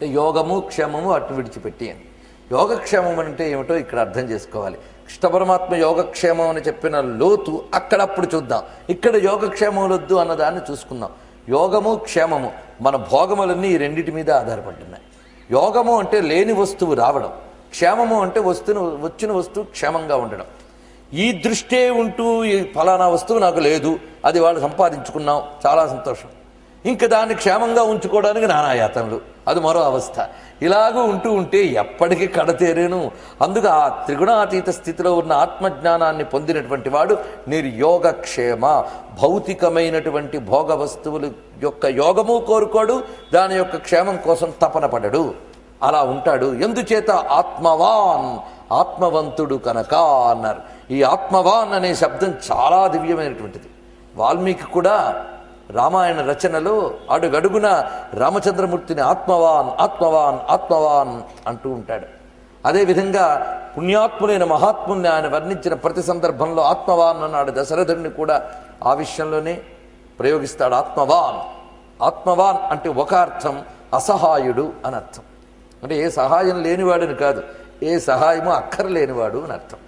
అంటే యోగము క్షేమము అటు విడిచిపెట్టి అని. యోగక్షేమం అంటే ఏమిటో ఇక్కడ అర్థం చేసుకోవాలి. కృష్ణ పరమాత్మ యోగక్షేమం అని చెప్పిన లోతు అక్కడప్పుడు చూద్దాం. ఇక్కడ యోగక్షేమం వద్దు అన్నదాన్ని చూసుకుందాం. యోగము క్షేమము మన భోగములన్నీ ఈ రెండింటి మీద ఆధారపడుతున్నాయి. యోగము అంటే లేని వస్తువు రావడం, క్షేమము అంటే వచ్చిన వస్తువు క్షేమంగా ఉండడం. ఈ దృష్టే ఉంటూ ఈ ఫలానా వస్తువు నాకు లేదు, అది వాళ్ళు సంపాదించుకున్నాం, చాలా సంతోషం, ఇంకా దాన్ని క్షేమంగా ఉంచుకోవడానికి నానాయాతనలు, అది మరో అవస్థ. ఇలాగూ ఉంటూ ఉంటే ఎప్పటికీ కడతేరేను. అందుకు ఆ త్రిగుణాతీత స్థితిలో ఉన్న ఆత్మజ్ఞానాన్ని పొందినటువంటి వాడు నిర్యోగక్షేమ. భౌతికమైనటువంటి భోగ వస్తువుల యొక్క యోగము కోరుకోడు, దాని యొక్క క్షేమం కోసం తపన పడడు, అలా ఉంటాడు. ఎందుచేత ఆత్మవాన్, ఆత్మవంతుడు కనుక అన్నారు. ఈ ఆత్మవాన్ అనే శబ్దం చాలా దివ్యమైనటువంటిది. వాల్మీకి కూడా రామాయణ రచనలో అడుగడుగున రామచంద్రమూర్తిని ఆత్మవాన్ ఆత్మవాన్ ఆత్మవాన్ అంటూ ఉంటాడు. అదేవిధంగా పుణ్యాత్ములైన మహాత్ముల్ని ఆయన వర్ణించిన ప్రతి సందర్భంలో ఆత్మవాన్ అన్నాడు. దశరథుడిని కూడా ఆ విషయంలోనే ప్రయోగిస్తాడు. ఆత్మవాన్, ఆత్మవాన్ అంటే ఒక అర్థం అసహాయుడు అని అర్థం. అంటే ఏ సహాయం లేనివాడని కాదు, ఏ సహాయము అక్కర్లేనివాడు అని అర్థం.